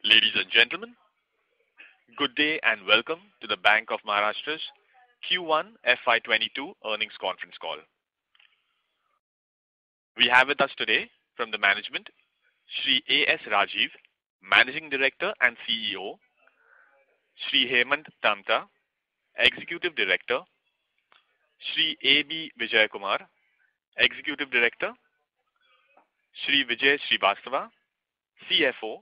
Ladies and gentlemen, good day and welcome to the Bank of Maharashtra's Q1 FY22 earnings conference call. We have with us today from the management, Shri A.S. Rajiv, Managing Director and CEO, Shri Hemant Tamta, Executive Director, Shri A.B. Vijay Kumar, Executive Director, Shri Vijay Srivastava, CFO,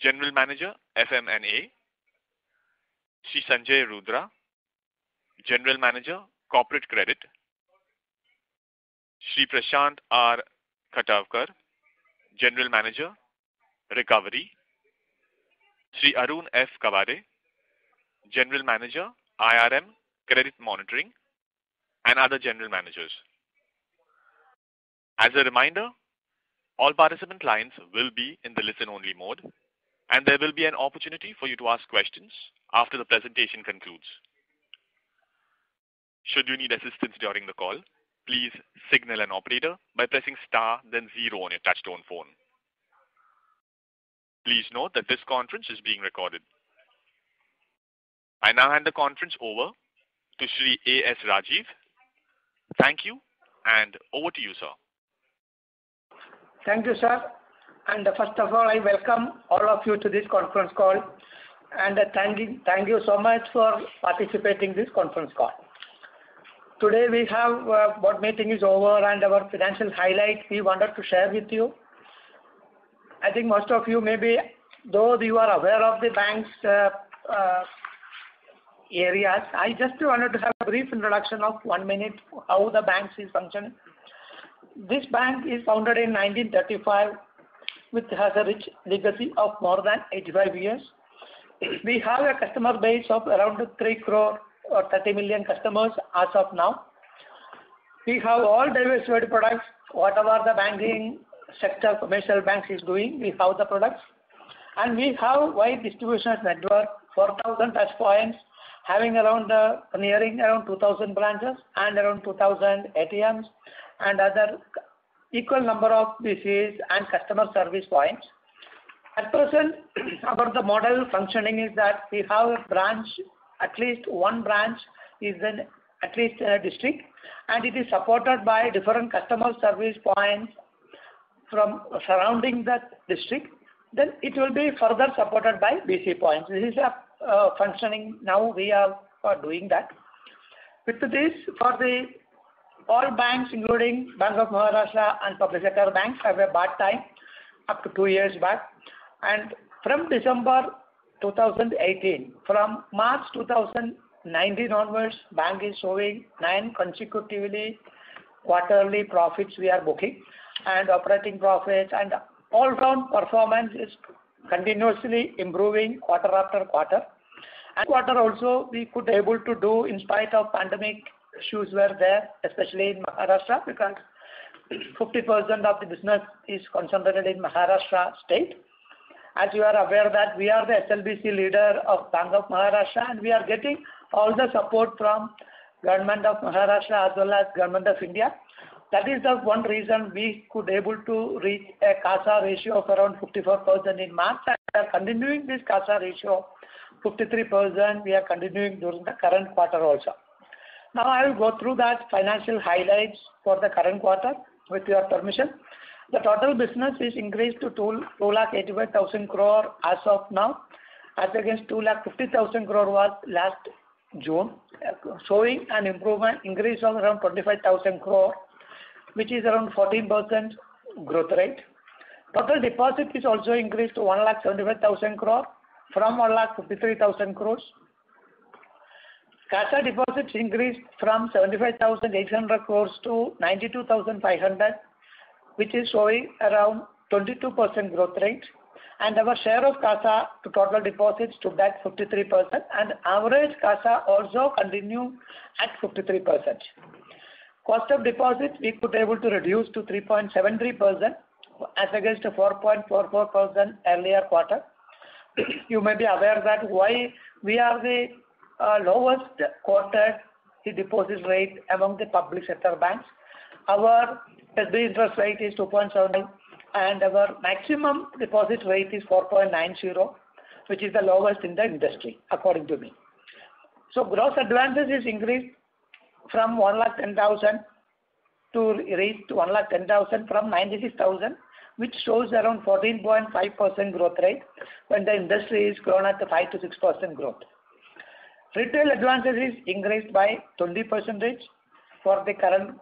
General Manager, FM&A, Shri Sanjay Rudra, General Manager, Corporate Credit, Shri Prashant R. Khatavkar, General Manager, Recovery, Shri Arun F. Kavare, General Manager, IRM, Credit Monitoring, and other General Managers. As a reminder, all participant lines will be in the listen-only mode, and there will be an opportunity for you to ask questions after the presentation concludes. Should you need assistance during the call, please signal an operator by pressing star then 0 on your touchtone phone. Please note that this conference is being recorded. I now hand the conference over to Shri A.S. Rajiv. Thank you, and over to you, sir. Thank you, sir. And first of all, I welcome all of you to this conference call, and thank you so much for participating in this conference call. Today we have board meeting is over and our financial highlights we wanted to share with you. I think most of you maybe, though you are aware of the bank's areas, I just wanted to have a brief introduction of 1 minute how the bank is functioning. This bank is founded in 1935, which has a rich legacy of more than 85 years. We have a customer base of around 3 crore or 30 million customers as of now. We have all diversified products. Whatever the banking sector commercial banks is doing, we have the products. And we have wide distribution network, 4,000 touch points, having around nearing around 2,000 branches and around 2,000 ATMs and other equal number of BCs and customer service points. At present, about the model functioning is that we have a branch, at least one branch is in at least in a district, and it is supported by different customer service points from surrounding that district. Then it will be further supported by BC points. This is a functioning now we are doing that. With this, for the all banks, including Bank of Maharashtra and public sector banks, have a bad time up to 2 years back. And from December 2018, from March 2019 onwards, bank is showing 9 consecutively quarterly profits we are booking, and operating profits and all-round performance is continuously improving quarter after quarter. And quarter also we could able to do in spite of pandemic issues were there, especially in Maharashtra, because 50% of the business is concentrated in Maharashtra state. As you are aware that we are the SLBC leader of Bank of Maharashtra, and we are getting all the support from Government of Maharashtra as well as Government of India. That is the one reason we could able to reach a CASA ratio of around 54% in March, and we are continuing this CASA ratio 53%. We are continuing during the current quarter also. Now I will go through that financial highlights for the current quarter with your permission. The total business is increased to 2,85,000 crore as of now, as against 2,50,000 crore was last June, showing an improvement, increase of around 25,000 crore, which is around 14% growth rate. Total deposit is also increased to 1,75,000 crore from 1,53,000 crores. CASA deposits increased from 75,800 crores to 92,500, which is showing around 22% growth rate. And our share of CASA to total deposits stood at 53%, and average CASA also continue at 53%. Cost of deposits we could able to reduce to 3.73% as against 4.44% earlier quarter. You may be aware that why we are the lowest quarter deposit rate among the public sector banks. Our SB interest rate is 2.7, and our maximum deposit rate is 4.90, which is the lowest in the industry, according to me. So gross advances is increased from 1,10,000 to reach to 1,10,000 from 96,000, which shows around 14.5% growth rate when the industry is grown at the 5 to 6% growth. Retail advances is increased by 20% for the current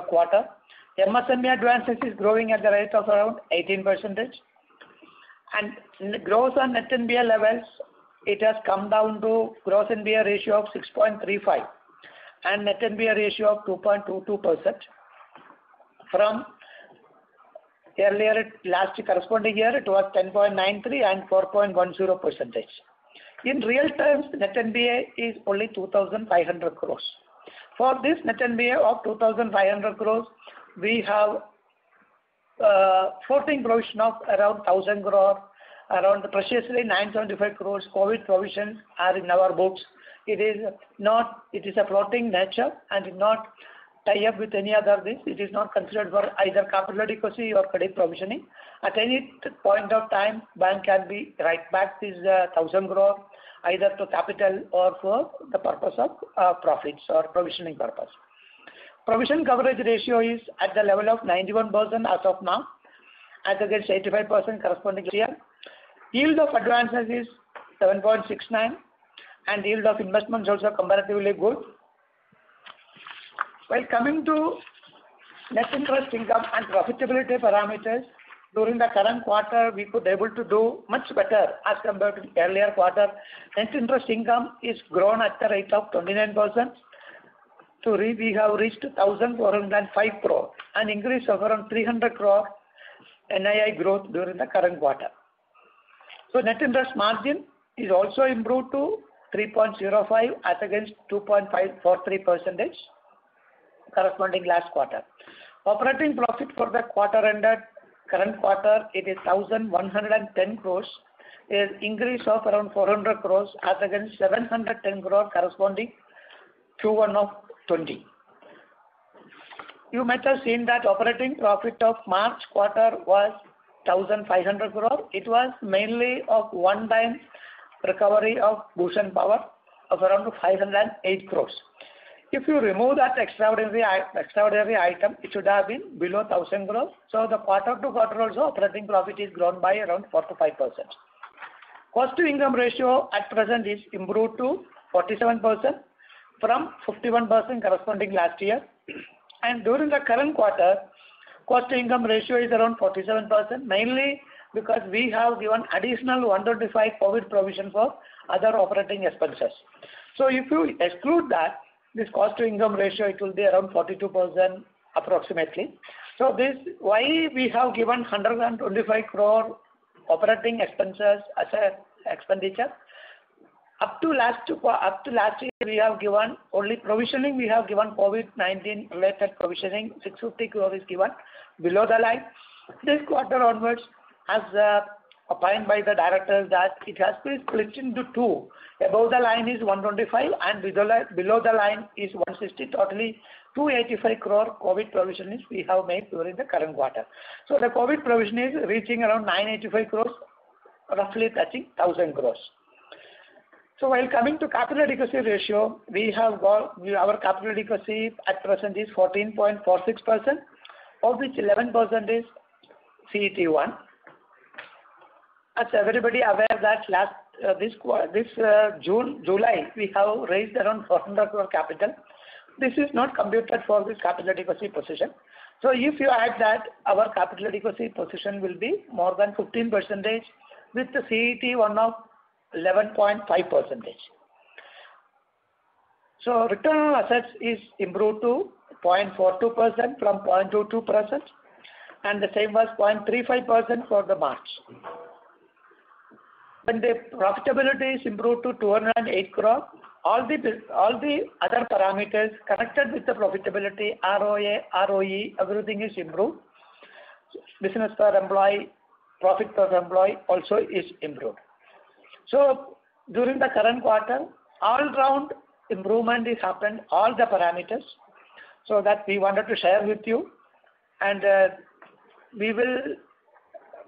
quarter. MSME advances is growing at the rate of around 18%. And gross and net NPA levels, it has come down to gross NPA ratio of 6.35 and net NPA ratio of 2.22%. From earlier last corresponding year, it was 10.93 and 4.10%. In real terms, net NPA is only 2,500 crores. For this net NPA of 2,500 crores, we have 14 provision of around 1,000 crore, around preciously 975 crores COVID provisions are in our books. It is a floating nature and did not tie up with any other things. It is not considered for either capital adequacy or credit provisioning. At any point of time, bank can be write back this 1,000 crore either to capital or for the purpose of profits or provisioning purpose. Provision coverage ratio is at the level of 91% as of now, as against 85% corresponding year. Yield of advances is 7.69 and yield of investments also comparatively good. While coming to net interest income and profitability parameters, during the current quarter, we could able to do much better as compared to the earlier quarter. Net interest income is grown at the rate of 29%. We have reached 1,405 crore, an increase of around 300 crore NII growth during the current quarter. So net interest margin is also improved to 3.05 as against 2.543% corresponding last quarter. Operating profit for the quarter ended current quarter, it is 1,110 crores, an increase of around 400 crores as against 710 crore corresponding Q1 of 20. You might have seen that operating profit of March quarter was 1,500 crore. It was mainly of one-time recovery of Bhushan Power of around 508 crores. If you remove that extraordinary item, it should have been below 1,000 crores. So the quarter to quarter also operating profit is grown by around 4 to 5%. Cost to income ratio at present is improved to 47% from 51% corresponding last year. And during the current quarter, cost to income ratio is around 47%, mainly because we have given additional 125 COVID provision for other operating expenses. So if you exclude that, this cost to income ratio, it will be around 42% approximately. So this, why we have given 125 crore operating expenses as a expenditure. Up to last year, we have given only provisioning. We have given COVID-19 related provisioning. 650 crore is given below the line. This quarter onwards, as opined by the directors, that it has been split into two. Above the line is 125 and below the line is 160. Totally 285 crore COVID provisions we have made during the current quarter. So the COVID provision is reaching around 985 crores, roughly touching 1,000 crores. So while coming to capital adequacy ratio, we have got our capital adequacy at present is 14.46%, of which 11% is CET1. As everybody aware that July we have raised around 400 crore capital. This is not computed for this capital adequacy position. So if you add that, our capital adequacy position will be more than 15% with the CET1 of 11.5%. So return on assets is improved to 0.42% from 0.22%, and the same was 0.35% for the March. When the profitability is improved to 208 crore, all the other parameters connected with the profitability, ROA, ROE, everything is improved. Business per employee, profit per employee also is improved. So during the current quarter, all-round improvement is happened, all the parameters, so that we wanted to share with you, and we will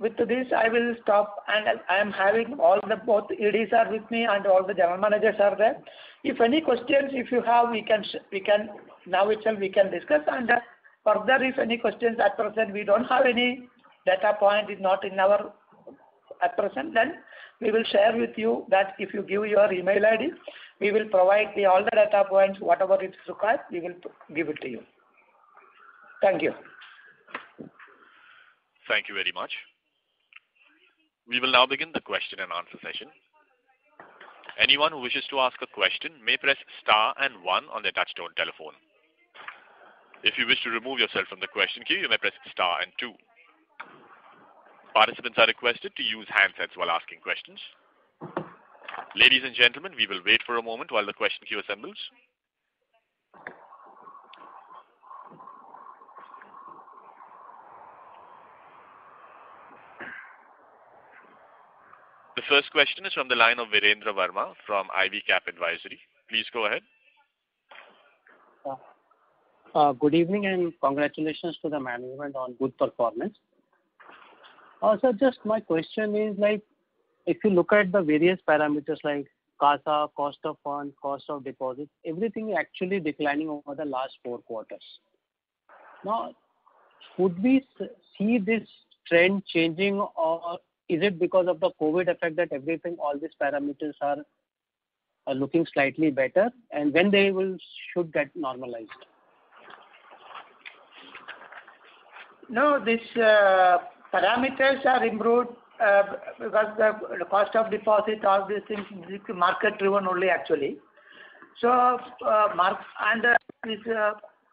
with this, I will stop, and I am having both EDs are with me and all the general managers are there. If any questions, if you have, we can now itself we can discuss, and further, if any questions at present, we don't have any data point is not in our at present, then we will share with you that if you give your email ID, we will provide all the data points, whatever is required, we will give it to you. Thank you. Thank you very much. We will now begin the question and answer session. Anyone who wishes to ask a question may press star and 1 on their touchtone telephone. If you wish to remove yourself from the question queue, you may press star and 2. Participants are requested to use handsets while asking questions. Ladies and gentlemen, we will wait for a moment while the question queue assembles. The first question is from the line of Virendra Verma from Ivy Cap Advisory. Please go ahead. Good evening and congratulations to the management on good performance. So just my question is, like, if you look at the various parameters like CASA, cost of funds, cost of deposits, everything actually declining over the last 4 quarters. Now, would we see this trend changing, or is it because of the COVID effect that all these parameters are looking slightly better, and when they should get normalized? No, these parameters are improved because the cost of deposit, all these things, is market driven only actually. So, these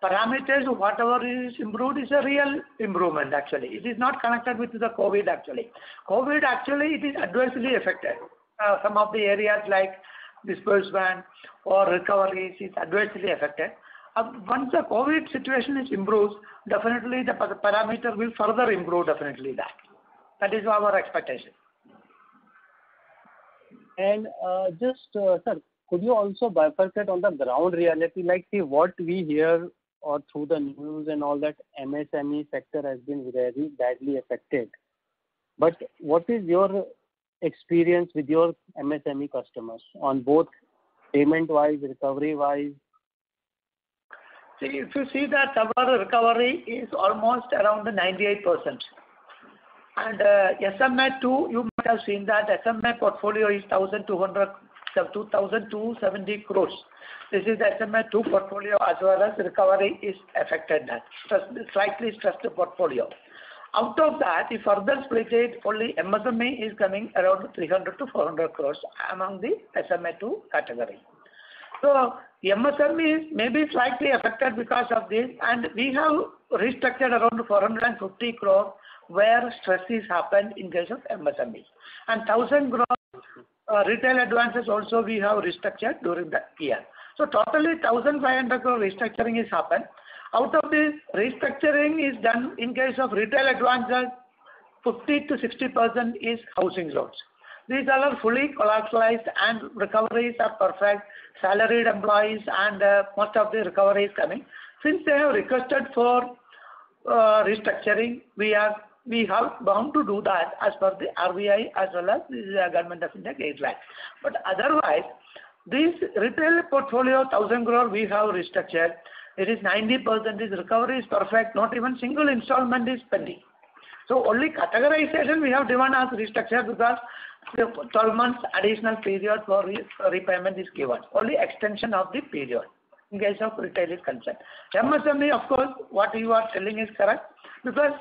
parameters, whatever is improved is a real improvement actually. It is not connected with the COVID actually. COVID actually, it is adversely affected. Some of the areas like disbursement or recoveries is adversely affected. Once the COVID situation is improved, definitely the parameter will further improve, definitely that. That is our expectation. And sir, could you also bifurcate on the ground reality, like see what we hear or through the news and all, that MSME sector has been very badly affected. But what is your experience with your MSME customers on both payment-wise, recovery-wise? See, if you see that our recovery is almost around 98%. And SMA2, you might have seen that SMA portfolio is 2,270 crores. This is the SMA2 portfolio, as well as recovery is affected that. Slightly stressed portfolio. Out of that, if further split it, only MSME is coming around 300 to 400 crores among the SMA2 category. So MSME may be slightly affected because of this, and we have restructured around 450 crore where stresses happened in case of MSME. And 1,000 crore retail advances also we have restructured during the year. So totally 1,500 crore restructuring is happened. Out of this, restructuring is done in case of retail advances, 50 to 60% is housing loans. These all are fully collateralized and recoveries are perfect. Salaried employees and most of the recovery is coming. Since they have requested for restructuring, we have bound to do that as per the RBI as well as the Government of India guidelines. But otherwise, this retail portfolio 1,000 crore we have restructured. It is 90% is recovery is perfect. Not even single installment is pending. So only categorization we have given as restructure because 12 months additional period for repayment is given. Only extension of the period in case of retail is concerned. MSME, of course, what you are telling is correct because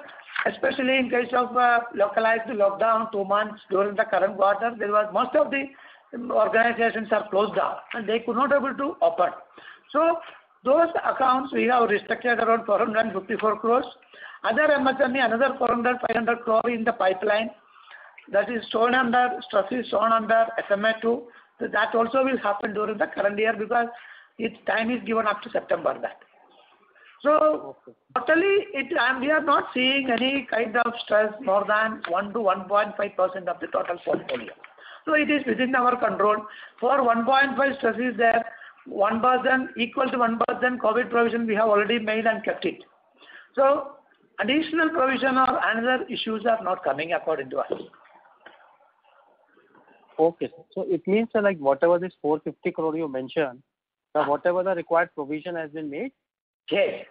especially in case of localized lockdown 2 months during the current quarter, there was most of the organizations are closed down and they could not able to open. So those accounts we have restructured around 454 crores. Other MSME, another 500 crore in the pipeline. That is shown under, stress is shown under SMA2. So that also will happen during the current year because its time is given up to September that. So totally, we are not seeing any kind of stress more than 1 to 1.5% of the total portfolio. So it is within our control. For 1.5 stress is there, 1% equal to 1% COVID provision we have already made and kept it. So additional provision or another issues are not coming according to us. Okay, sir. So it means like whatever this 450 crore you mentioned, whatever the required provision has been made. Yes.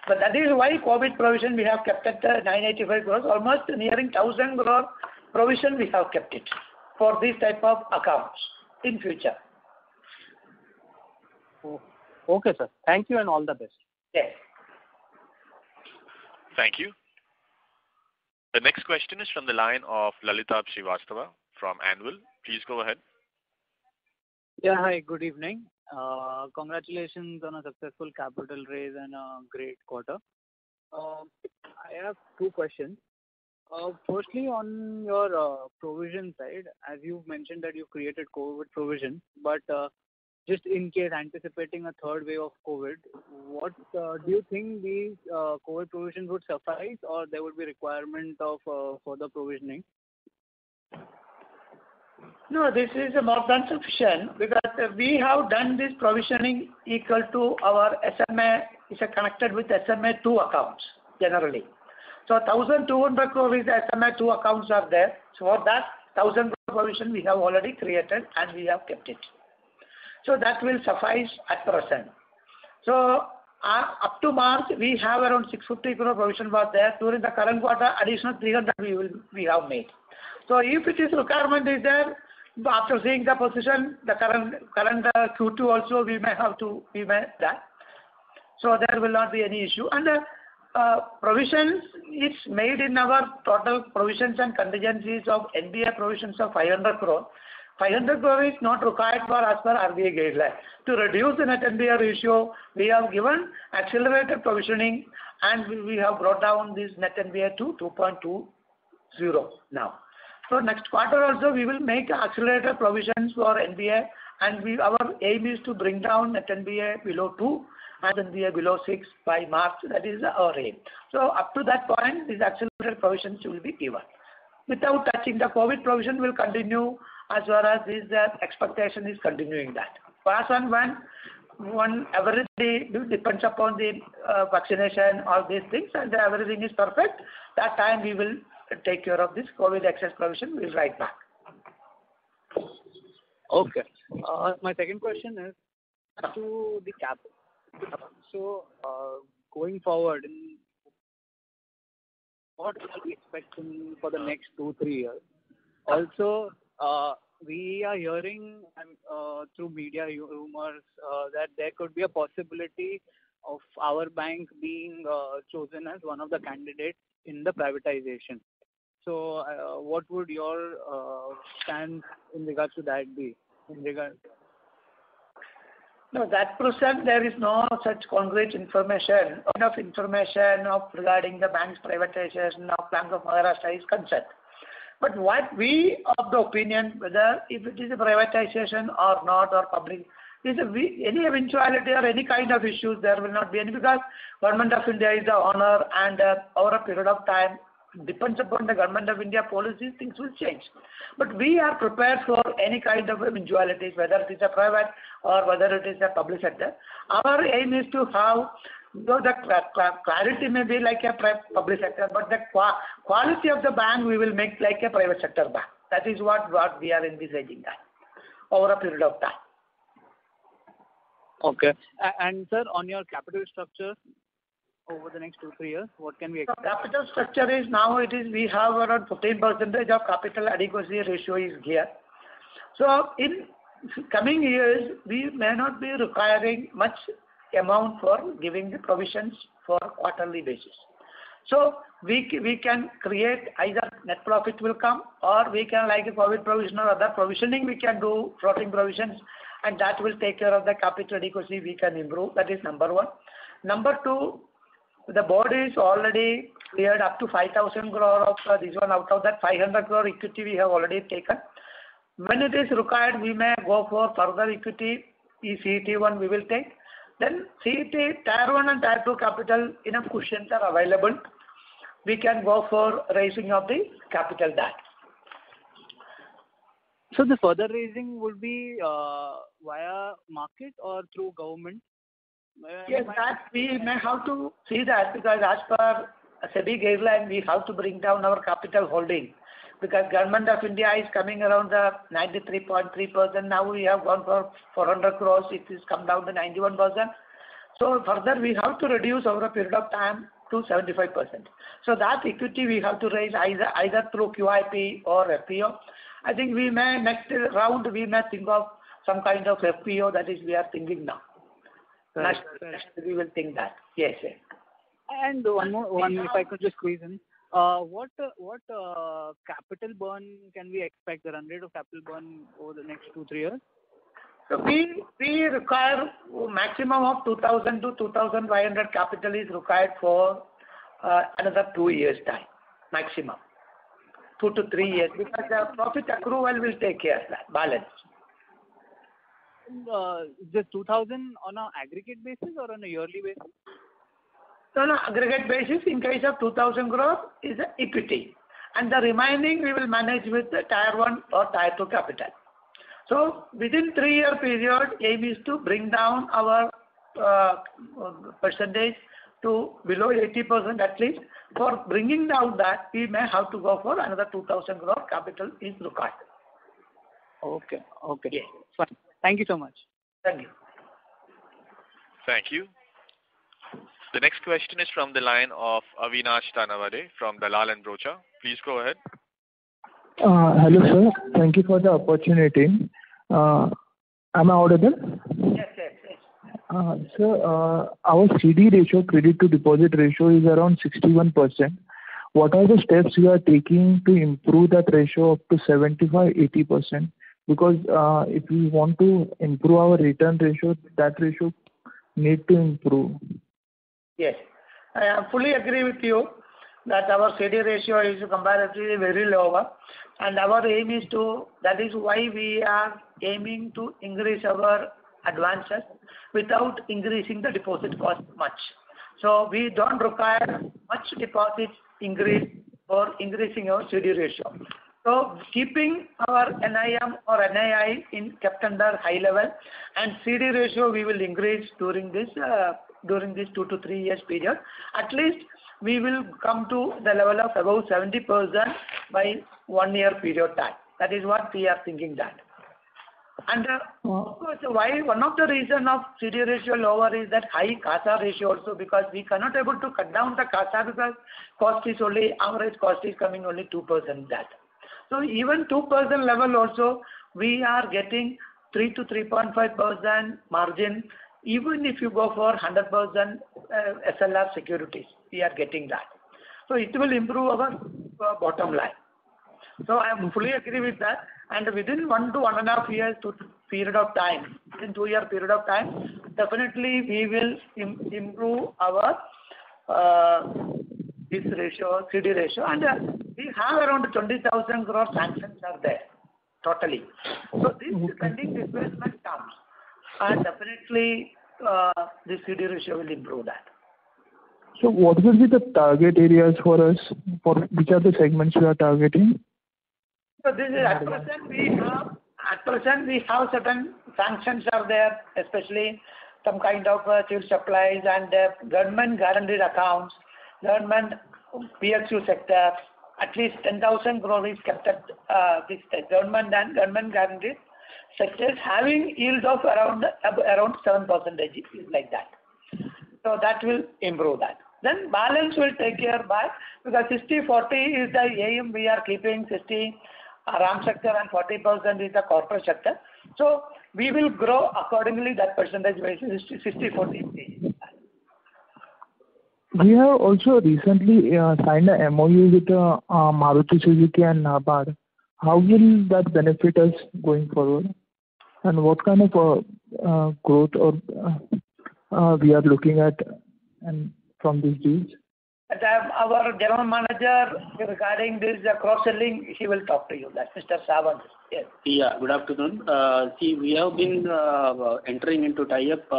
But that is why COVID provision we have kept at 985 crores, almost nearing 1000 crore provision we have kept it for this type of accounts in future. Oh, okay, sir. Thank you and all the best. Yes. Thank you. The next question is from the line of Lalitabh Srivastava from Anvil. Please go ahead. Yeah, hi, good evening. Congratulations on a successful capital raise and a great quarter. I have two questions. Firstly, on your provision side, as you've mentioned that you've created COVID provision, but just in case anticipating a third wave of COVID, what do you think these COVID provisions would suffice, or there would be requirement of further provisioning? No, this is more than sufficient because we have done this provisioning equal to our SMA, is connected with SMA 2 accounts generally. So 1,200 crore is SMA 2 accounts are there. So for that 1,000 crore provision we have already created and we have kept it. So that will suffice at present. So up to March we have around 650 crore provision was there. During the current quarter additional 300 we have made. So if it is requirement is there, after seeing the position, the current Q2 also we may that. So there will not be any issue. And provisions is made in our total provisions and contingencies of NPA provisions of 500 crore. 500 crore is not required for as per RBI guideline. To reduce the net NPA ratio, we have given accelerated provisioning and we have brought down this net NPA to 2.20 now. So next quarter also we will make accelerated provisions for NPA and our aim is to bring down net NPA below 2 and NPA below 6 by March. That is our aim. So up to that point, these accelerated provisions will be given. Without touching the COVID provision will continue as far as this expectation is continuing that. As and when everything depends upon the vaccination, all these things, and everything is perfect, that time we will take care of this COVID excess provision. We'll write back. Okay. My second question is to the capital. So going forward, what are we expecting for the next 2-3 years? Also, we are hearing through media rumors that there could be a possibility of our bank being chosen as one of the candidates in the privatization. So, what would your stand in regards to that be? No, that percent there is no such concrete information. Enough information regarding the bank's privatization of Bank of Maharashtra is concerned. But what we of the opinion whether if it is a privatization or not or public, is any eventuality or any kind of issues there will not be any because Government of India is the owner and over a period of time depends upon the Government of India policies, things will change. But we are prepared for any kind of eventualities, whether it is a private or whether it is a public sector. Our aim is to have, though the clarity may be like a public sector, but the quality of the bank we will make like a private sector bank. That is what we are envisaging that over a period of time. Okay. And sir, on your capital structure, over the next 2-3 years, what can we expect? Capital structure is now we have around 15% of capital adequacy ratio is here. So in coming years, we may not be requiring much amount for giving the provisions for quarterly basis. So we can create either net profit will come or we can like a COVID provision or other provisioning we can do floating provisions and that will take care of the capital adequacy we can improve. That is number one. Number two, the board is already cleared up to 5,000 crore of this one. Out of that 500 crore equity we have already taken. When it is required, we may go for further equity. CET1 we will take. Then CET Tier 1 and Tier 2 capital enough cushions are available. We can go for raising of the capital that. So the further raising would be via market or through government? Yes, that we may have to see that because as per SEBI guideline, we have to bring down our capital holding because Government of India is coming around the 93.3%. Now we have gone for 400 crores. It is come down to 91%. So further we have to reduce over a period of time to 75%. So that equity we have to raise either through QIP or FPO. I think we may next round we may think of some kind of FPO. That is we are thinking now. Next we will think that. Yes. And one if I could just squeeze in. What capital burn can we expect, the run rate of capital burn over the next 2-3 years? So we require maximum of 2,000 to 2,500 capital is required for another 2 years time, maximum. 2 to 3 years, because the profit accrual will take care of that balance. Just 2,000 on an aggregate basis or on a yearly basis? No, aggregate basis in case of 2,000 crore is equity. And the remaining we will manage with the Tier 1 or Tier 2 capital. So within 3-year period, aim is to bring down our percentage to below 80% at least. For bringing down that, we may have to go for another 2,000 crore capital is required. Okay. Yes. Fine. Thank you so much. Thank you. Thank you. The next question is from the line of Avinash Tanawade from Dalal and Brocha. Please go ahead. Hello, sir. Thank you for the opportunity. Am I audible? Yes. Sir, our CD ratio, credit to deposit ratio, is around 61%. What are the steps you are taking to improve that ratio up to 75-80%? Because if we want to improve our return ratio, that ratio need to improve. Yes, I fully agree with you that our CD ratio is comparatively very lower, and our aim is to, that is why we are aiming to increase our advances without increasing the deposit cost much. So we don't require much deposit increase for increasing our CD ratio. So keeping our NIM or NII kept under high level, and CD ratio we will increase during this 2 to 3 years period. At least we will come to the level of about 70% by 1 year period time. That is what we are thinking that. And of course, why one of the reason of CD ratio lower is that high CASA ratio also, because we cannot able to cut down the CASA because average cost is coming only 2% that. So even 2% level also, we are getting 3 to 3.5% margin. Even if you go for 100% SLR securities, we are getting that. So it will improve our bottom line. So I am fully agree with that. And within 1 to 1.5 years period of time, within 2 year period of time, definitely we will improve our this ratio, CD ratio, and we have around 20,000 crore sanctions are there totally. So this pending disbursement comes, and definitely the CD ratio will improve that. So what will be the target areas for us? For which are the segments we are targeting? So this is at present we have certain sanctions are there, especially some kind of civil supplies and government guaranteed accounts, government PSU sector. At least 10,000 crore is kept at this government and government guaranteed sectors having yield of around 7% like that. So that will improve that. Then balance will take care by, because 60-40 is the aim we are keeping, 60 RAM sector and 40% is the corporate sector. So we will grow accordingly that percentage basis 60-40. We have also recently signed a MOU with Maruti Suzuki and NABARD. How will that benefit us going forward? And what kind of growth or we are looking at and from these deals? Our general manager regarding this cross-selling, he will talk to you. That's Mr. Sawant. Yes. Yeah, good afternoon. See, we have been entering into tie-up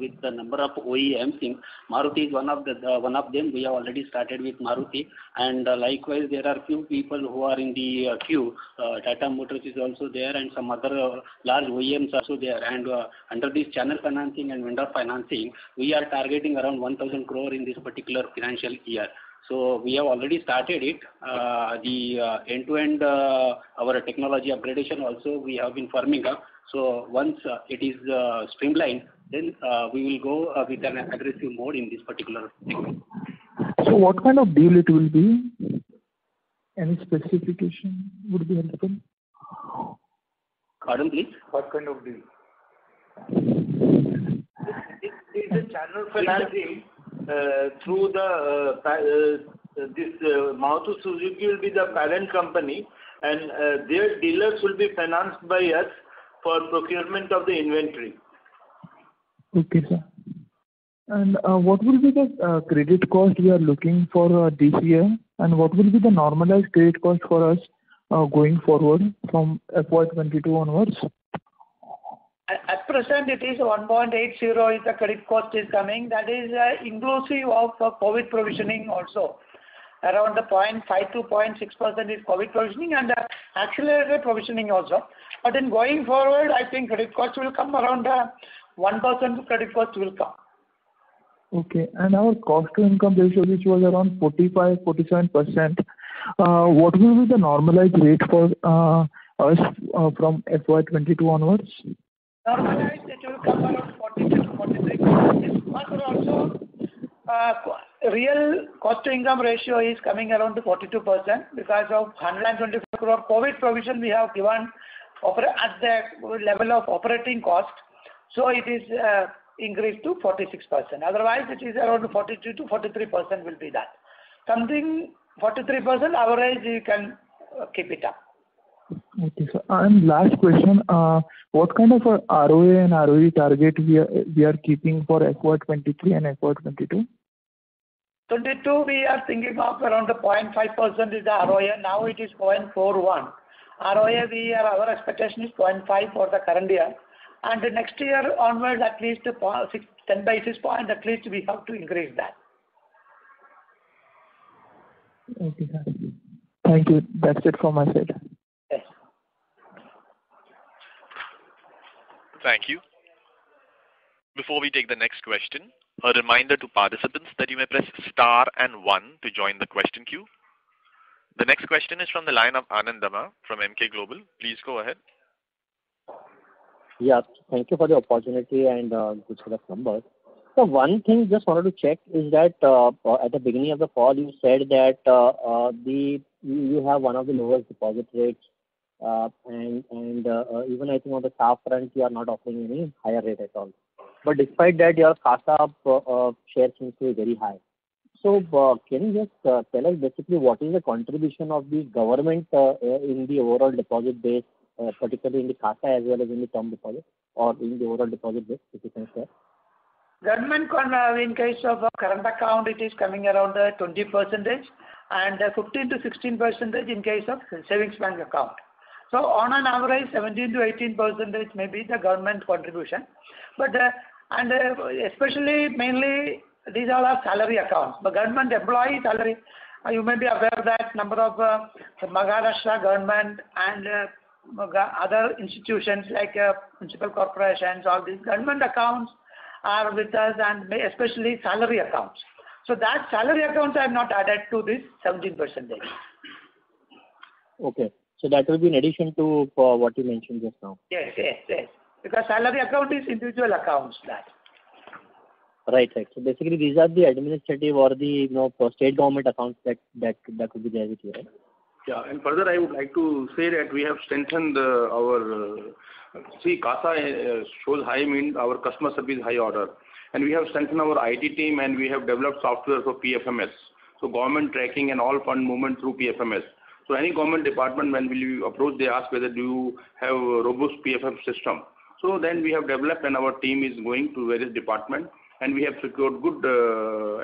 with the number of OEMs. Maruti is one of them. We have already started with Maruti, and likewise there are few people who are in the queue. Tata Motors is also there, and some other large OEMs also there. And under this channel financing and vendor financing, we are targeting around 1,000 crore in this particular financial year. So we have already started it. The end-to-end our technology upgradation also we have been firming up. So once it is streamlined, then we will go with an aggressive mode in this particular segment. So what kind of deal it will be? Any specification would be helpful? Pardon, please? What kind of deal? It is a channel financing through the this Maruti Suzuki will be the parent company, and their dealers will be financed by us for procurement of the inventory. Okay, sir. And what will be the credit cost we are looking for this year, and what will be the normalized credit cost for us going forward from FY22 onwards? At present, it is 1.80 is the credit cost is coming. That is inclusive of COVID provisioning also. Around the 0.5 to 0.6% is COVID provisioning and accelerated provisioning also. But in going forward, I think credit cost will come around 1% credit cost will come. Okay. And our cost to income ratio, which was around 45-47%, what will be the normalized rate for us from FY22 onwards? Normalized, it will come around 40 to 43%. But also, real cost to income ratio is coming around to 42% because of 125 crore COVID provision we have given at the level of operating cost. So it is increased to 46%. Otherwise, it is around 42 to 43% will be that. Something 43% average you can keep it up. Okay, sir. And last question, what kind of ROA and ROE target we are keeping for FY23 and FY22? 22 we are thinking of around the 0.5% is the ROA. Now it is 0.41. ROA our expectation is 0.5 for the current year. And the next year onwards at least 10 basis points at least we have to increase that. Okay, sir. Thank you. That's it from my side. Yes. Thank you. Before we take the next question, a reminder to participants that you may press star and 1 to join the question queue. The next question is from the line of Anand Dama from Emkay Global. Please go ahead. Yeah, thank you for the opportunity and good set of numbers. So one thing just wanted to check is that at the beginning of the call you said that you have one of the lowest deposit rates and even I think on the staff front you are not offering any higher rate at all. But despite that your CASA share seems to be very high. So can you just tell us basically what is the contribution of the government in the overall deposit base, particularly in the CASA as well as in the term deposit or in the overall deposit base, if you can share? Government in case of current account it is coming around 20% and 15 to 16% in case of savings bank account. So on an average 17 to 18% may be the government contribution. But and especially mainly these all are salary accounts. The government employee salary, you may be aware that number of Maharashtra government and other institutions like municipal corporations, all these government accounts are with us and especially salary accounts. So that salary accounts are not added to this 17%. Okay. So that will be in addition to what you mentioned just now. Yes. Because salary account is individual accounts that. Right. So basically these are the administrative or the state government accounts that could be there with you, right? Yeah, and further I would like to say that we have strengthened our CASA shows high means our customer service high order, and we have strengthened our IT team and we have developed software for PFMS. So government tracking and all fund movement through PFMS. So any government department when will you approach, they ask whether do you have a robust PFM system. So then we have developed and our team is going to various departments and we have secured good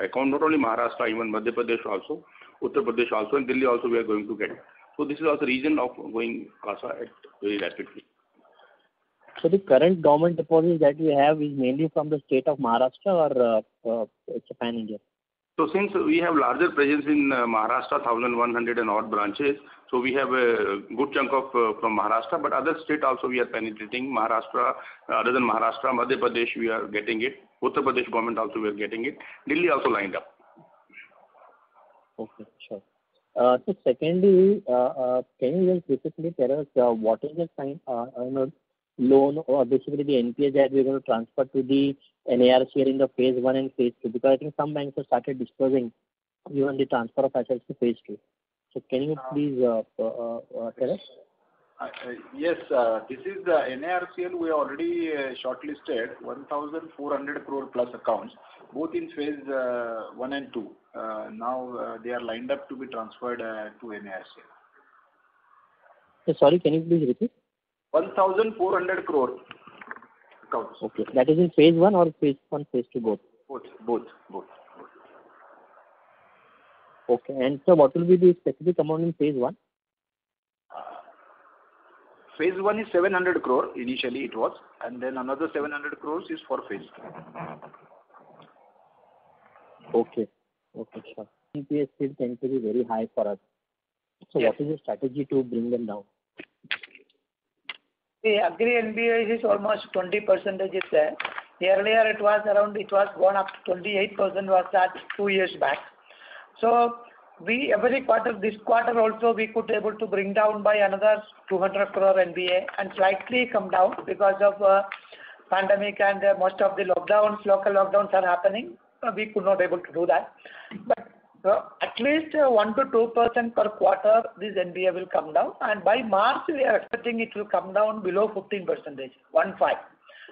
account, not only Maharashtra, even Madhya Pradesh also, Uttar Pradesh also, and Delhi also we are going to get. So this is also the reason of going CASA very rapidly. So the current government deposits that we have is mainly from the state of Maharashtra or it's a pan-India? So since we have larger presence in Maharashtra, 1,100 and odd branches, so we have a good chunk of from Maharashtra, but other state also we are penetrating. Maharashtra, other than Maharashtra, Madhya Pradesh we are getting it. Uttar Pradesh government also we are getting it. Delhi also lined up. Okay, sure. So secondly, can you just basically tell us what is the loan or basically the NPA that we're going to transfer to the NARCL in the phase 1 and phase 2? Because I think some banks have started disclosing even the transfer of assets to phase 2. So can you please tell us? Yes, this is the NARCL. We already shortlisted 1,400 crore plus accounts, both in phase 1 and 2. Now they are lined up to be transferred to NARCL. Sorry, can you please repeat? 1,400 crore accounts. Okay, that is in phase 1 or phase 1, phase 2 both? Both. Okay, and so what will be the specific amount in phase 1? Phase 1 is 700 crore initially it was, and then another 700 crores is for phase 2. Okay, sure. NPA still tend to be very high for us. So Yes. What is the strategy to bring them down? The Agri NPA is almost 20% is there. Earlier it was gone up to 28% was that 2 years back. So we every quarter, this quarter also we could able to bring down by another 200 crore NPA and slightly come down because of pandemic and most of the lockdowns, local lockdowns are happening. We could not able to do that. But at least 1 to 2% per quarter this NPA will come down, and by March we are expecting it will come down below 15%, 15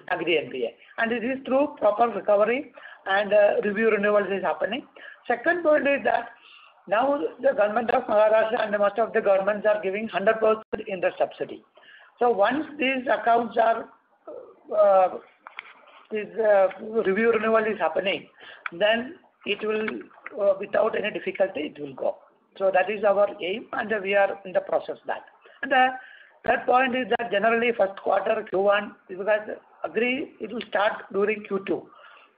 Agri NPA, and it is through proper recovery and review renewals is happening. Second point is that now the government of Maharashtra and most of the governments are giving 100% interest subsidy. So once these accounts are review renewal is happening, then it will without any difficulty it will go. So that is our aim, and we are in the process of that. And the third point is that generally first quarter Q1 because Agri it will start during Q2.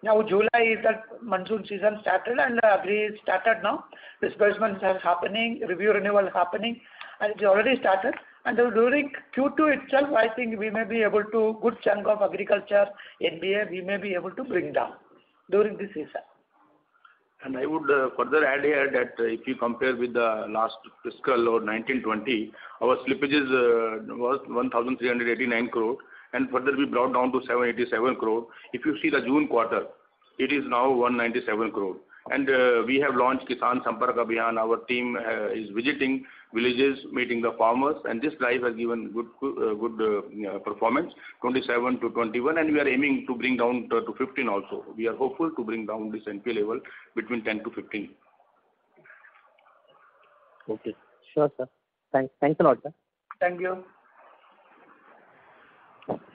Now July is the monsoon season started and Agri started now. Disbursements are happening, review renewal happening, and it's already started. And during Q2 itself, I think we may be able to good chunk of agriculture NPA we may be able to bring down during this season. And I would further add here that if you compare with the last fiscal or 1920, our slippages was 1,389 crore, and further we brought down to 787 crore. If you see the June quarter, it is now 197 crore. And we have launched Kisan Sampark Abhiyan. Our team is visiting villages, meeting the farmers, and this drive has given good performance, 27 to 21, and we are aiming to bring down to 15 also. We are hopeful to bring down this NPA level between 10 to 15. Okay, sure, sir. Thanks a lot, sir. Thank you.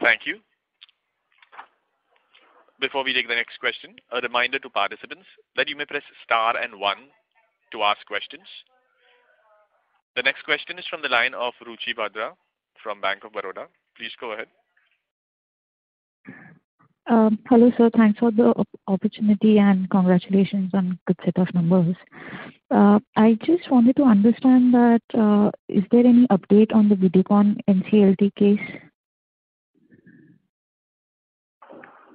Thank you. Before we take the next question, a reminder to participants that you may press star and 1 to ask questions. The next question is from the line of Ruchi Bhadra from Bank of Baroda. Please go ahead. Hello, sir. Thanks for the opportunity and congratulations on good set of numbers. I just wanted to understand that is there any update on the Videocon NCLT case?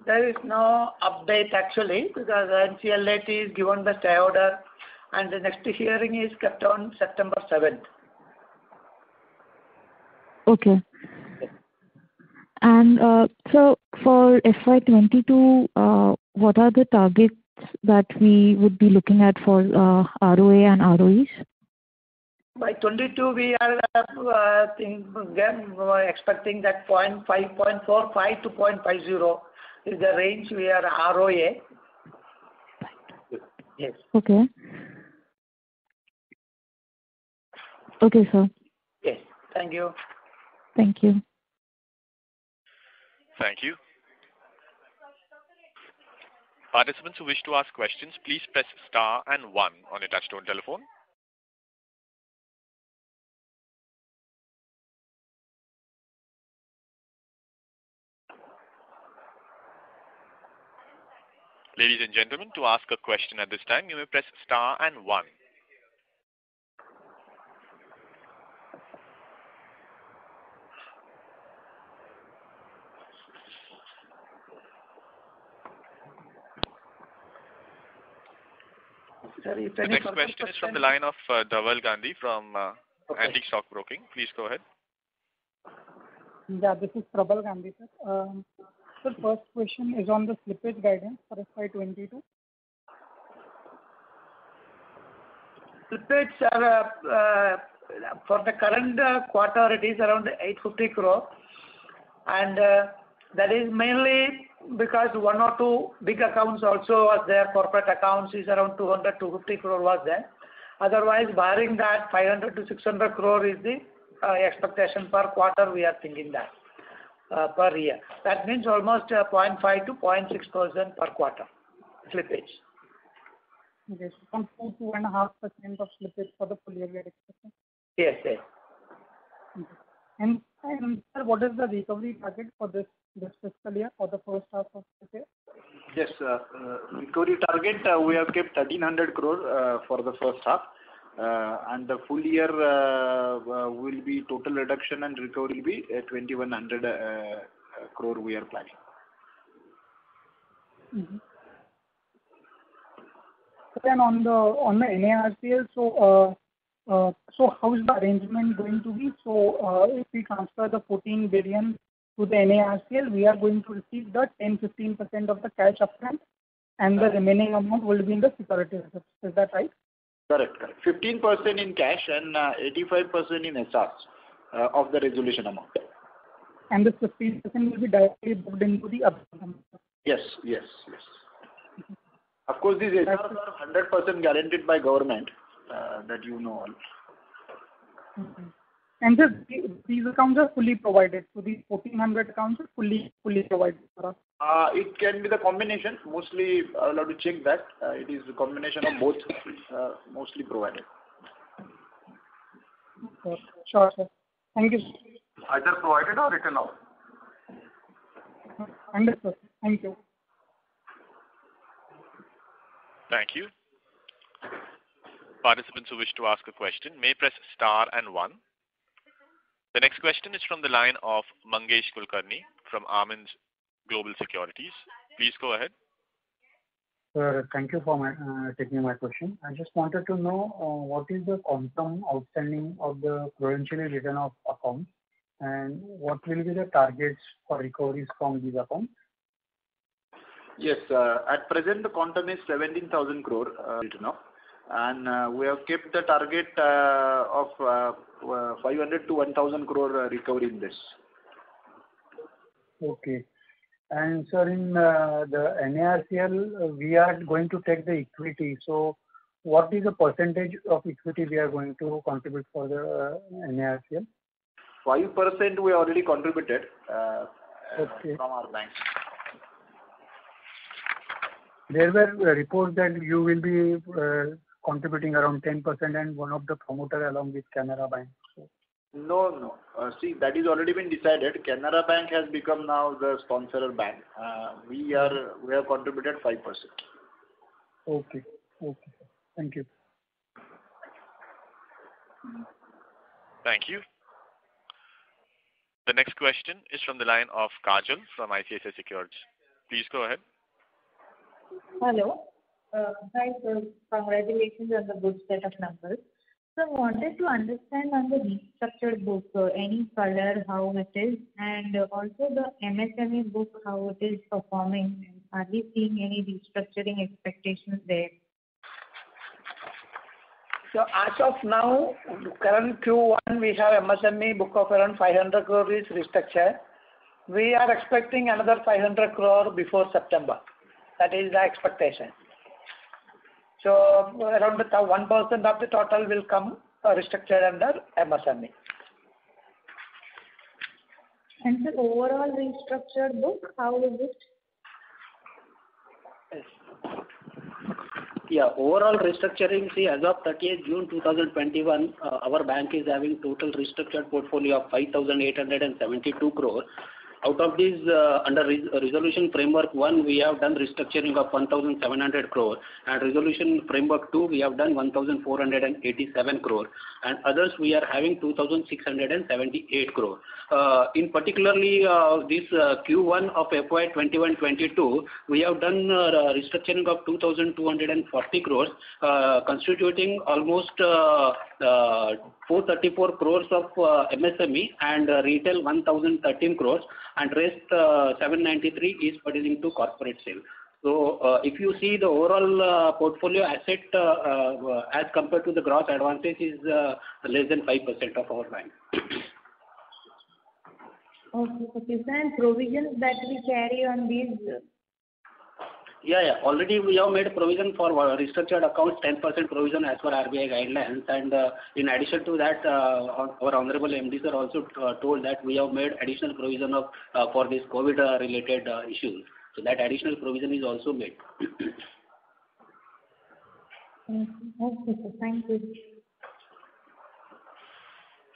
There is no update actually because NCLT is given the stay order and the next hearing is kept on September 7th. Okay. And so for FY22, what are the targets that we would be looking at for ROA and ROEs? By 22, we are expecting that 0.45 to 0.50 is the range we are ROA. Yes. Okay. Okay, sir. Yes. Thank you. Thank you. Thank you. Participants who wish to ask questions, please press star and 1 on your touchtone telephone. Ladies and gentlemen, to ask a question at this time, you may press star and 1. Sir, if The any next further question is from the line of Dhaval Gandhi from Antique Stock Broking. Please go ahead. Yeah, this is Prabal Gandhi, sir. Sir, first question is on the slippage guidance for FY22. Slippage are, for the current quarter, it is around 850 crore. And that is mainly because one or two big accounts also was there. Corporate accounts is around 200-250 crore was there. Otherwise, barring that, 500 to 600 crore is the expectation per quarter. We are thinking that per year. That means almost 0.5 to 0.6% per quarter slippage. Okay, so from 2.5% of slippage for the full year we are expecting. Yes, yes. Okay. And sir, what is the recovery target for this fiscal year, for the first half of this year? Yes, recovery target, we have kept 1,300 crore for the first half. And the full year will be total reduction and recovery will be 2,100 crore we are planning. Mm-hmm. Then on the NARCL, so how is the arrangement going to be? So if we transfer the 14 billion to the NARCL, we are going to receive the 10-15% of the cash upfront, and the remaining amount will be in the security reserves. Is that right? Correct. 15% in cash and 85% in SRs of the resolution amount. And this 15% will be directly booked into the upfront. Yes. Of course, these SRs are 100% guaranteed by government, that you know all. Mm-hmm. And just these accounts are fully provided. So these 1,400 accounts are fully provided for us. It can be the combination. Mostly, I'll have to check that. It is a combination of both, mostly provided. Sure, sir. Thank you. Either provided or written off. Understood. Thank you. Thank you. Participants who wish to ask a question may press star and 1. The next question is from the line of Mangesh Kulkarni from Anand Global Securities. Please go ahead. Sir, thank you for taking my question. I just wanted to know what is the quantum outstanding of the prudentially written off accounts, and what will be the targets for recoveries from these accounts? Yes, at present the quantum is 17,000 crore written off, and we have kept the target of 500 to 1,000 crore recovery in this. Okay. And sir, in the NARCL, we are going to take the equity. So, what is the percentage of equity we are going to contribute for the NARCL? 5% we already contributed okay. from our banks. There were reports that you will be contributing around 10% and one of the promoter along with Canara Bank. So. No. See, that is already been decided. Canara Bank has become now the sponsor bank. We have contributed 5%. Okay. Thank you. Thank you. The next question is from the line of Kajal from ICICI Securities. Please go ahead. Hello. Hi, sir. Congratulations on the good set of numbers. So I wanted to understand on the restructured book, any color, how it is, and also the MSME book, how it is performing. Are we seeing any restructuring expectations there? So as of now, current Q1, we have MSME book of around 500 crore is restructured. We are expecting another 500 crore before September. That is the expectation. So around 1% of the total will come restructured under MSME. And the overall restructured book, how is it? Yeah, overall restructuring, see, as of 30th June 2021, our bank is having total restructured portfolio of 5,872 crore. Out of these, under resolution framework 1, we have done restructuring of 1,700 crore, and resolution framework 2, we have done 1,487 crore, and others we are having 2,678 crore. In particularly this Q1 of FY 21-22, we have done restructuring of 2,240 crores, constituting almost 434 crores of MSME and retail 1,013 crores, and rest 793 is pertaining to corporate sale. So if you see the overall portfolio asset as compared to the gross advances is less than 5% of our bank. Okay, sir. And provisions that we carry on these? Yeah. Already we have made provision for restructured accounts, 10% provision as per RBI guidelines, and in addition to that, our Honorable MD sir also told that we have made additional provision of for this COVID related issues. So that additional provision is also made. Okay, sir. Thank you.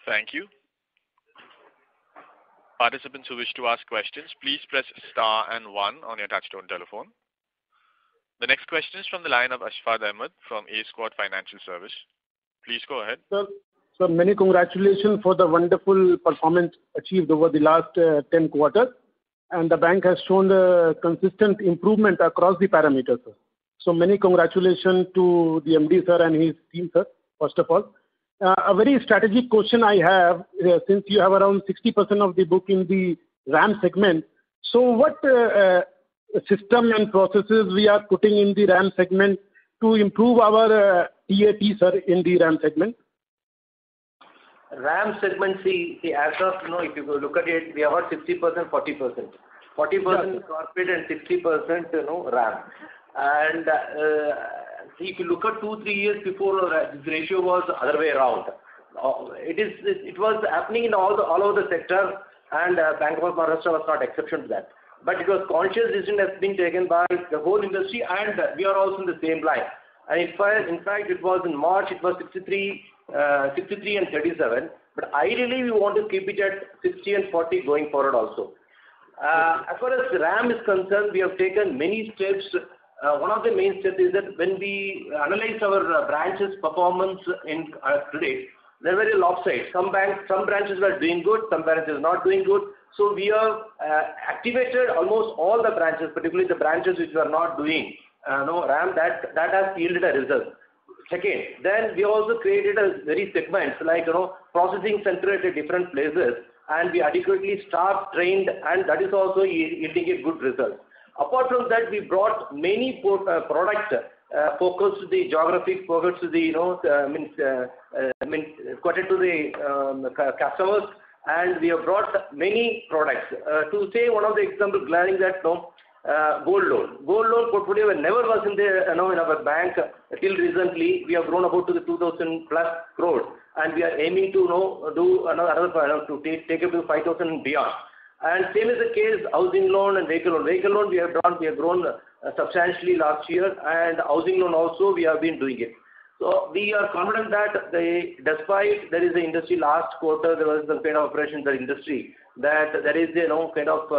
Thank you. Participants who wish to ask questions, please press star and 1 on your touchtone telephone. The next question is from the line of Ashfaq Ahmed from A Squad Financial Service. Please go ahead. Sir, many congratulations for the wonderful performance achieved over the last 10 quarters. And the bank has shown a consistent improvement across the parameters, sir. So many congratulations to the MD sir and his team, sir, first of all. A very strategic question I have, since you have around 60% of the book in the RAM segment. So what system and processes we are putting in the RAM segment to improve our TAT, sir, in the RAM segment? RAM segment, see as of if you look at it, we have got 60%, 40%. 40% corporate and 60% RAM. And see, if you look at 2-3 years before, this ratio was the other way around. It was happening in all over the sector, and Bank of Maharashtra was not exception to that. But it was conscious decision that's been taken by the whole industry, and we are also in the same line. And in fact, it was in March, it was 63 and 37. But ideally, we want to keep it at 60 and 40 going forward also. As far as RAM is concerned, we have taken many steps. One of the main steps is that when we analyze our branches' performance in today, they're very lopsided. Some branches were doing good, some branches not doing good. So we have activated almost all the branches, particularly the branches which were not doing RAM. That has yielded a result. Second, then we also created a very segments like processing center at different places, and we adequately staff trained, and that is also yielding a good result. Apart from that, we brought many products focused to the geographic, focused to the quoted to the customers, and we have brought many products. To say one of the examples, glaring that gold loan portfolio never was in the in our bank till recently. We have grown about to the 2,000 plus crores, and we are aiming to do another to take it to 5,000 and beyond. And same is the case housing loan and vehicle loan. Vehicle loan we have grown substantially last year, and housing loan also we have been doing it. So we are confident that despite there is the industry last quarter, there was some kind of operation in the industry, that there is kind of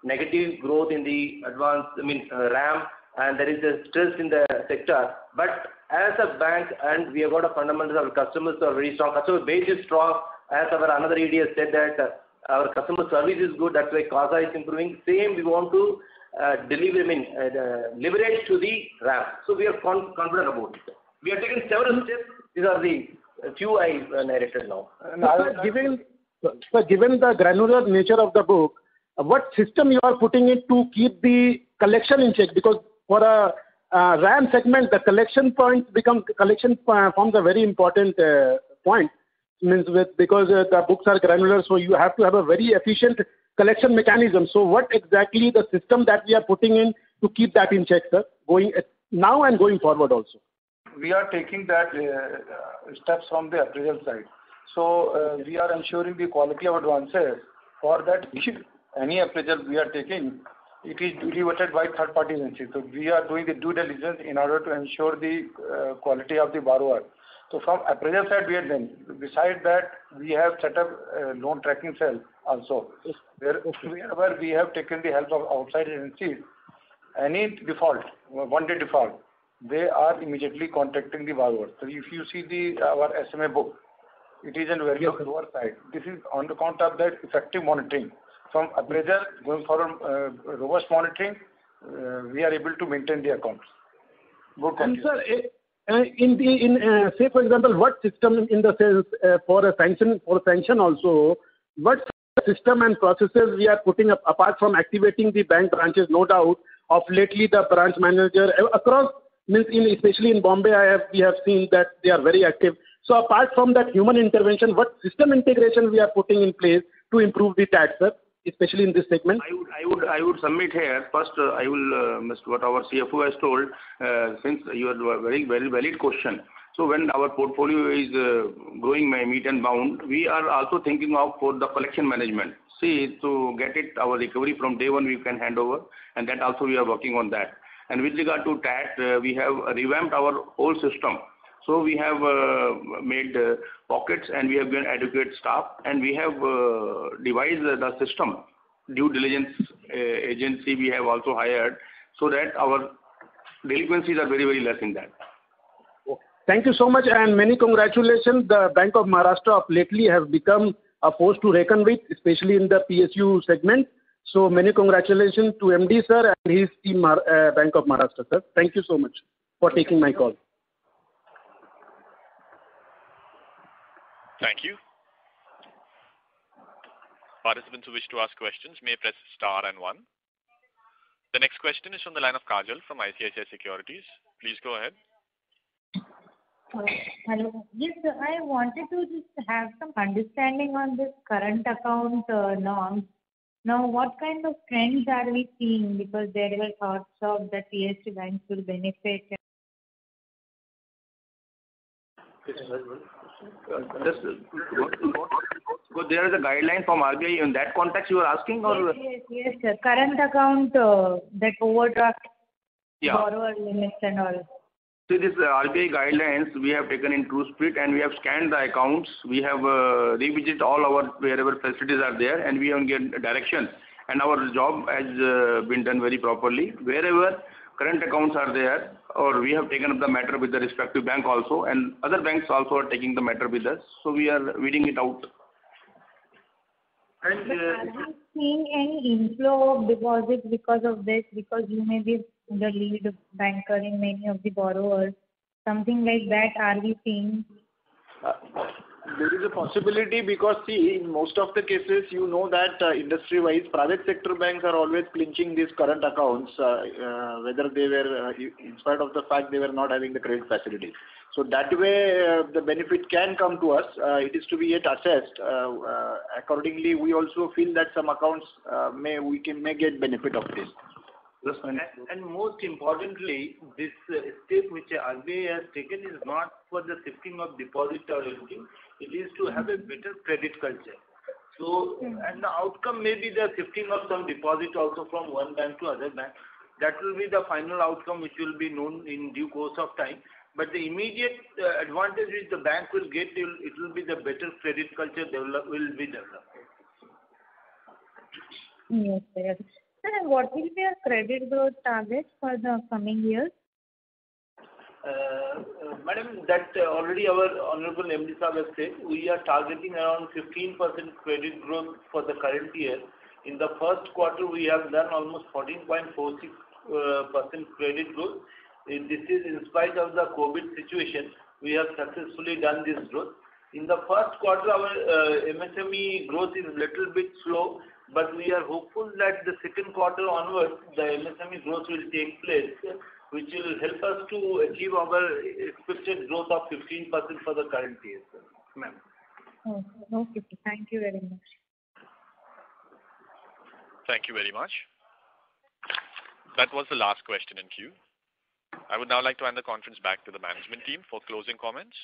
negative growth in the RAM, and there is a stress in the sector. But as a bank, and we have got a fundamental, our customers are very strong, customer base is strong. As our another ED has said that our customer service is good, that's why CASA is improving. Same we want to leverage to the RAM. So we are confident about it. We have taken several steps. These are the few I narrated now. Given the granular nature of the book, what system you are putting in to keep the collection in check? Because for a RAM segment, the collection forms a very important point. Because the books are granular, so you have to have a very efficient collection mechanism. So what exactly the system that we are putting in to keep that in check, sir, going now and going forward also? We are taking that steps from the appraisal side. So we are ensuring the quality of advances. For that, any appraisal we are taking, it is evaluated by third-party agencies. So we are doing the due diligence in order to ensure the quality of the borrower. So from appraisal side, we are done. Besides that, we have set up a loan tracking cell also. Wherever we have taken the help of outside agencies, any default, one-day default, they are immediately contacting the borrower. So if you see our SMA book, it is on the very lower side. This is on the count of that effective monitoring. From appraisal going forward, robust monitoring, we are able to maintain the accounts. Good and sir, say for example, what system in the sense for a sanction also, what system and processes we are putting up apart from activating the bank branches? No doubt, of lately the branch manager across, especially in Bombay, we have seen that they are very active. So apart from that human intervention, what system integration we are putting in place to improve the tax, sir, especially in this segment? I would submit here. First, I will, what our CFO has told, since you have a very, very valid question. So when our portfolio is growing by meet and bound, we are also thinking of for the collection management. See, to get it, our recovery from day one we can hand over, and that also we are working on that. And with regard to TAT, we have revamped our whole system. So we have made pockets, and we have given adequate staff, and we have devised the system. Due diligence agency we have also hired, so that our delinquencies are very, very less in that. Thank you so much, and many congratulations. The Bank of Maharashtra of lately has become a force to reckon with, especially in the PSU segment. So many congratulations to MD sir and his team, Bank of Maharashtra, sir. Thank you so much for taking my call. Thank you. Participants who wish to ask questions may press star and 1. The next question is from the line of Kajal from ICICI Securities. Please go ahead. Hello. Yes, sir, I wanted to just have some understanding on this current account norms. Now, what kind of trends are we seeing? Because there were thoughts of that PSU banks will benefit. So there is a guideline from RBI in that context you are asking, or? Yes, sir. Current account, that overdraft, borrower limits and all. See, this RBI guidelines we have taken in true spirit, and we have scanned the accounts. We have revisited all our wherever facilities are there, and we have given directions. And our job has been done very properly. Wherever current accounts are there, or we have taken up the matter with the respective bank also, and other banks also are taking the matter with us. So we are weeding it out. And are you seeing any inflow of deposits because of this? Because you may be the lead banker in many of the borrowers. Something like that, are we seeing? There is a possibility because, see, in most of the cases, you know that industry-wise, private sector banks are always clinching these current accounts, whether they were, in spite of the fact they were not having the credit facility. So that way, the benefit can come to us. It is to be yet assessed. Accordingly, we also feel that some accounts may get benefit of this. And most importantly, this step which RBI has taken is not for the shifting of deposit or anything. It is to have a better credit culture. So, and the outcome may be the shifting of some deposit also from one bank to other bank. That will be the final outcome which will be known in due course of time. But the immediate advantage which the bank will get, it will be the better credit culture will be developed. Yes, sir. Sir, and what will be our credit growth targets for the coming years? Madam, that already our Honorable MD Sahab has said, we are targeting around 15% credit growth for the current year. In the first quarter, we have done almost 14.46% credit growth. This is in spite of the COVID situation. We have successfully done this growth. In the first quarter, our MSME growth is a little bit slow, but we are hopeful that the second quarter onwards, the MSME growth will take place, which will help us to achieve our expected growth of 15% for the current year, ma'am. Okay. Thank you very much. Thank you very much. That was the last question in queue. I would now like to hand the conference back to the management team for closing comments.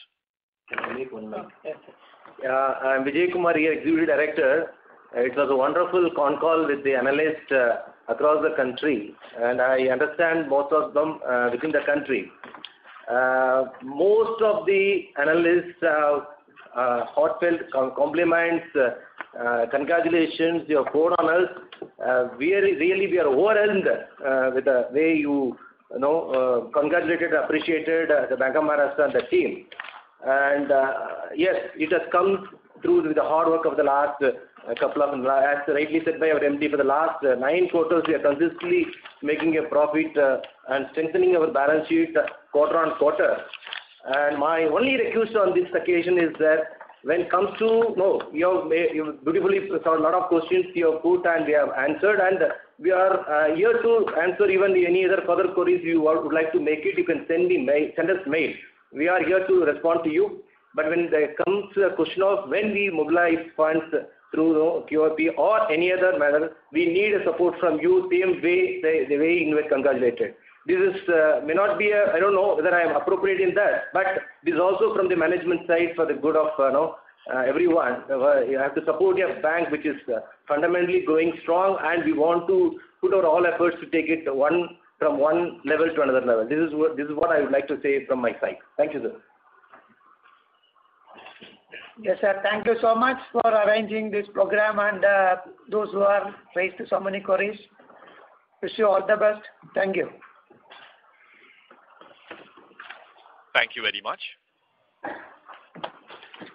I'm Vijay Kumar here, Executive Director. It was a wonderful con call with the analysts across the country, and I understand most of them within the country. Most of the analysts have heartfelt compliments Congratulations, you have poured on us. We are overwhelmed with the way you congratulated, appreciated the Bank of Maharashtra and the team. And yes, it has come through with the hard work of the last couple of, as rightly said by our MD, for the last 9 quarters, we are consistently making a profit and strengthening our balance sheet quarter on quarter. And my only request on this occasion is that when it comes to, you beautifully saw a lot of questions you have put and we have answered, and we are here to answer even any other further queries you would like to make it. You can send us mail. We are here to respond to you. But when there comes a question of when we mobilize funds through QRP or any other manner, we need a support from you, same way, the way you were congratulated. This is, may not be I don't know whether I am appropriate in that, but this is also from the management side for the good of everyone. You have to support your bank, which is fundamentally going strong, and we want to put our all efforts to take it from one level to another level. This is what I would like to say from my side. Thank you, sir. Yes, sir. Thank you so much for arranging this program and those who have raised so many queries. Wish you all the best. Thank you. Thank you very much.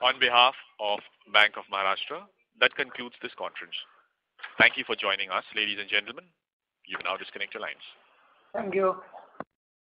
On behalf of Bank of Maharashtra, that concludes this conference. Thank you for joining us, ladies and gentlemen. You can now disconnect your lines. Thank you.